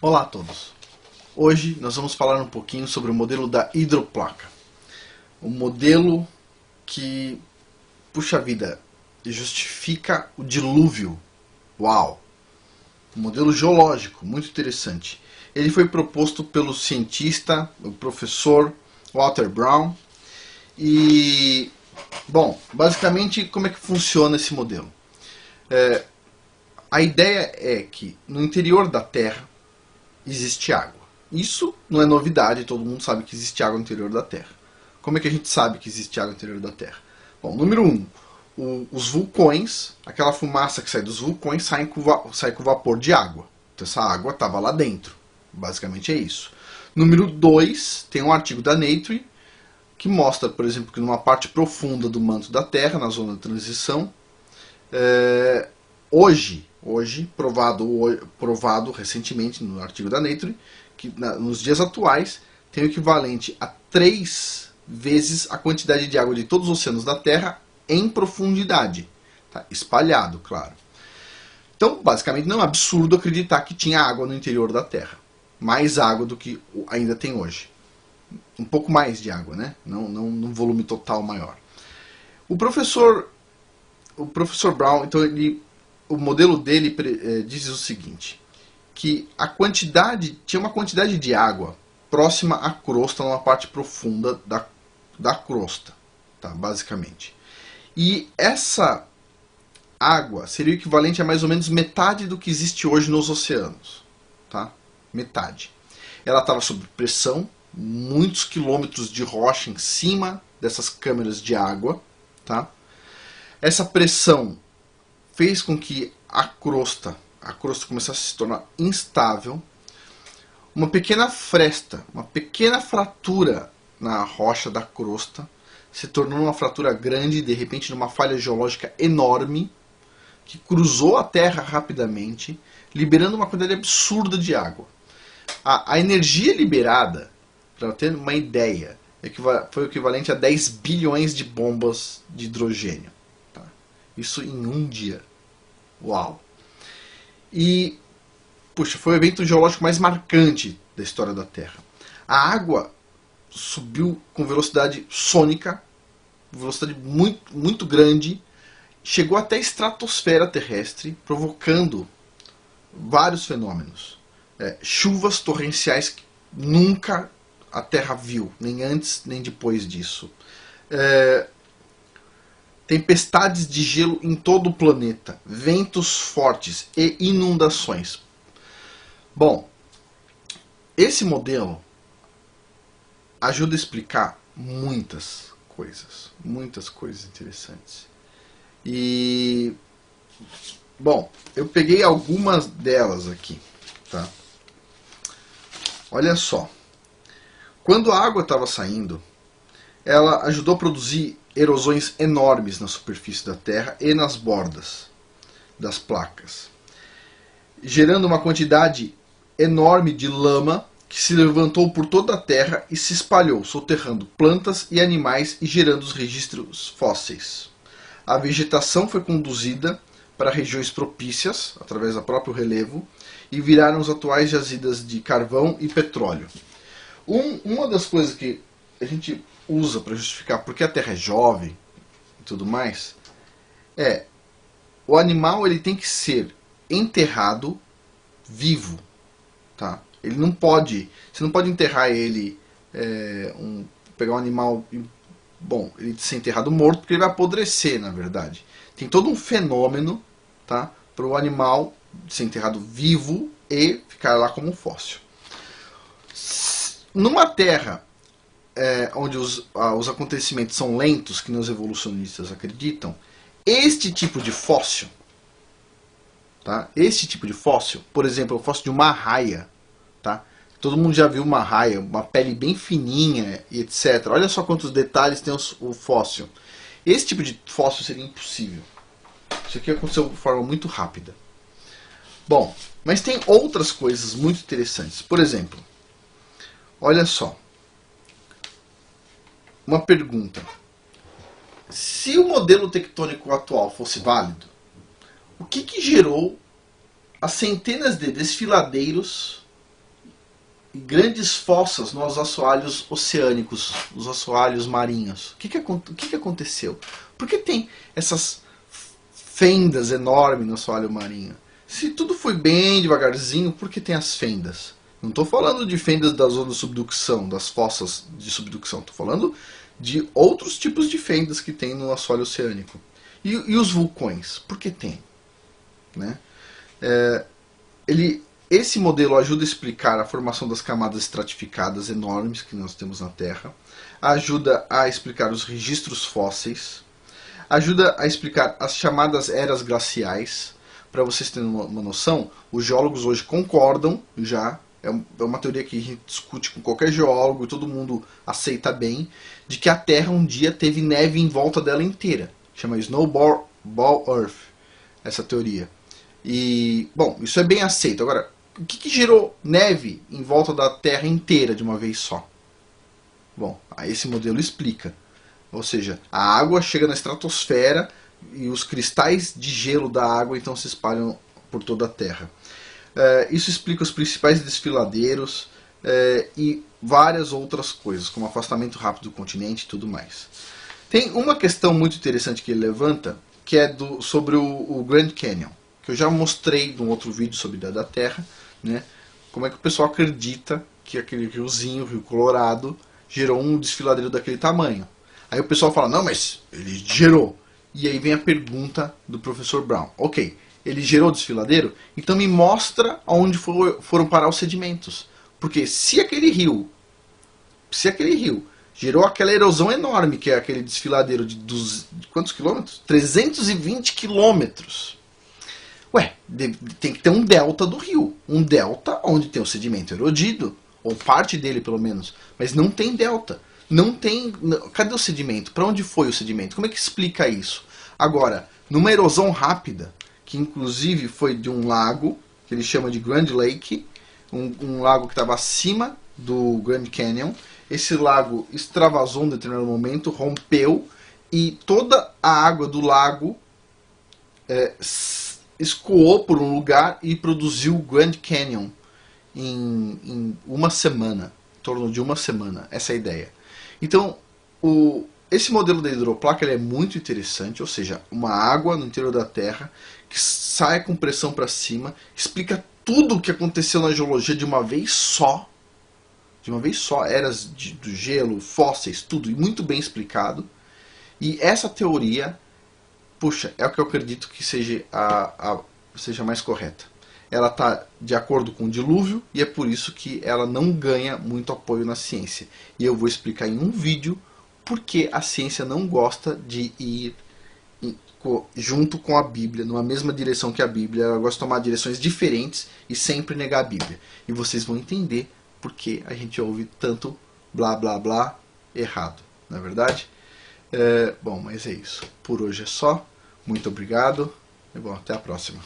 Olá a todos! Hoje nós vamos falar um pouquinho sobre o modelo da hidroplaca. Um modelo que, puxa vida, justifica o dilúvio. Uau! Um modelo geológico, muito interessante. Ele foi proposto pelo cientista, o professor Walter Brown. E, bom, basicamente como é que funciona esse modelo? A ideia é que no interior da Terra existe água. Isso não é novidade, todo mundo sabe que existe água no interior da Terra. Como é que a gente sabe que existe água no interior da Terra? Bom, número 1, os vulcões, aquela fumaça que sai dos vulcões sai com vapor de água. Então essa água estava lá dentro. Basicamente é isso. Número 2, tem um artigo da Nature que mostra, por exemplo, que numa parte profunda do manto da Terra, na zona de transição, hoje provado recentemente no artigo da Nature, que nos dias atuais tem o equivalente a 3 vezes a quantidade de água de todos os oceanos da Terra em profundidade. Tá? Espalhado, claro. Então, basicamente, não é um absurdo acreditar que tinha água no interior da Terra. Mais água do que ainda tem hoje. Um pouco mais de água, né? Não num volume total maior. O professor Brown, então, o modelo dele diz o seguinte, que tinha uma quantidade de água próxima à crosta, numa parte profunda da crosta, tá, basicamente. E essa água seria o equivalente a mais ou menos metade do que existe hoje nos oceanos. Tá? Metade. Ela estava sob pressão, muitos quilômetros de rocha em cima dessas câmeras de água. Tá? Essa pressão fez com que a crosta começasse a se tornar instável. Uma pequena fresta, uma pequena fratura na rocha da crosta se tornou uma fratura grande, de repente numa falha geológica enorme, que cruzou a Terra rapidamente, liberando uma quantidade absurda de água. A energia liberada, para ter uma ideia, foi o equivalente a 10 bilhões de bombas de hidrogênio. Tá? Isso em um dia. Uau! E, puxa, foi o evento geológico mais marcante da história da Terra. A água subiu com velocidade sônica, velocidade muito, muito grande, chegou até a estratosfera terrestre, provocando vários fenômenos. Chuvas torrenciais que nunca a Terra viu, nem antes nem depois disso. Tempestades de gelo em todo o planeta, ventos fortes e inundações. Bom, esse modelo ajuda a explicar muitas coisas interessantes. E, bom, eu peguei algumas delas aqui, tá? Olha só. Quando a água estava saindo, ela ajudou a produzir erosões enormes na superfície da Terra e nas bordas das placas, gerando uma quantidade enorme de lama que se levantou por toda a Terra e se espalhou, soterrando plantas e animais e gerando os registros fósseis. A vegetação foi conduzida para regiões propícias, através do próprio relevo, e viraram os atuais jazidas de carvão e petróleo. Uma das coisas que a gente usa para justificar porque a Terra é jovem e tudo mais, o animal ele tem que ser enterrado vivo, tá? Ele não pode, você não pode enterrar ele, pegar um animal, bom, ele ser enterrado morto porque ele vai apodrecer, na verdade. Tem todo um fenômeno, tá, para o animal ser enterrado vivo e ficar lá como um fóssil. Numa Terra onde os acontecimentos são lentos, que os evolucionistas acreditam, este tipo de fóssil, tá? Este tipo de fóssil, por exemplo, o fóssil de uma arraia, tá? Todo mundo já viu uma arraia, uma pele bem fininha e etc. Olha só quantos detalhes tem o fóssil. Esse tipo de fóssil seria impossível. Isso aqui aconteceu de forma muito rápida. Bom, mas tem outras coisas muito interessantes. Por exemplo, olha só. Uma pergunta. Se o modelo tectônico atual fosse válido, o que gerou as centenas de desfiladeiros grandes fossas nos assoalhos oceânicos, os assoalhos marinhos. O que aconteceu? Por que tem essas fendas enormes no assoalho marinho? Se tudo foi bem devagarzinho, por que tem as fendas? Não estou falando de fendas da zona de subducção, das fossas de subducção. Estou falando de outros tipos de fendas que tem no assoalho oceânico. E os vulcões? Por que tem? Né? Esse modelo ajuda a explicar a formação das camadas estratificadas enormes que nós temos na Terra, ajuda a explicar os registros fósseis, ajuda a explicar as chamadas eras glaciais. Para vocês terem uma noção, os geólogos hoje concordam, já é uma teoria que a gente discute com qualquer geólogo e todo mundo aceita bem, de que a Terra um dia teve neve em volta dela inteira. Chama Snowball Earth, essa teoria. E, bom, isso é bem aceito. Agora, o que gerou neve em volta da Terra inteira de uma vez só? Bom, esse modelo explica. Ou seja, a água chega na estratosfera e os cristais de gelo da água então se espalham por toda a Terra. Isso explica os principais desfiladeiros e várias outras coisas, como afastamento rápido do continente e tudo mais. Tem uma questão muito interessante que ele levanta, que é sobre o Grand Canyon, que eu já mostrei num outro vídeo sobre a Idade da Terra, né? Como é que o pessoal acredita que aquele riozinho, o Rio Colorado, gerou um desfiladeiro daquele tamanho. Aí o pessoal fala, não, mas ele gerou. E aí vem a pergunta do professor Brown. Ok, ele gerou desfiladeiro? Então me mostra onde foram parar os sedimentos. Porque se aquele rio gerou aquela erosão enorme, que é aquele desfiladeiro de quantos quilômetros? 320 quilômetros. Ué, tem que ter um delta do rio. Um delta onde tem o sedimento erodido, ou parte dele pelo menos. Mas não tem delta. Não tem. Cadê o sedimento? Para onde foi o sedimento? Como é que explica isso? Agora, numa erosão rápida, que inclusive foi de um lago, que ele chama de Grand Lake, um lago que estava acima do Grand Canyon. Esse lago extravasou em determinado momento, rompeu, e toda a água do lago escoou por um lugar e produziu o Grand Canyon em uma semana, em torno de uma semana, essa é a ideia. Então, esse modelo da hidroplaca ele é muito interessante, ou seja, uma água no interior da Terra que sai com pressão para cima, explica tudo o que aconteceu na geologia de uma vez só, eras do gelo, fósseis, tudo, e muito bem explicado. E essa teoria, puxa, é o que eu acredito que seja mais correta. Ela está de acordo com o dilúvio e é por isso que ela não ganha muito apoio na ciência. E eu vou explicar em um vídeo por que a ciência não gosta de ir junto com a Bíblia, numa mesma direção que a Bíblia. Ela gosta de tomar direções diferentes e sempre negar a Bíblia. E vocês vão entender por que a gente ouve tanto blá blá blá errado, não é verdade? Bom, mas é isso. Por hoje é só. Muito obrigado e bom, até a próxima.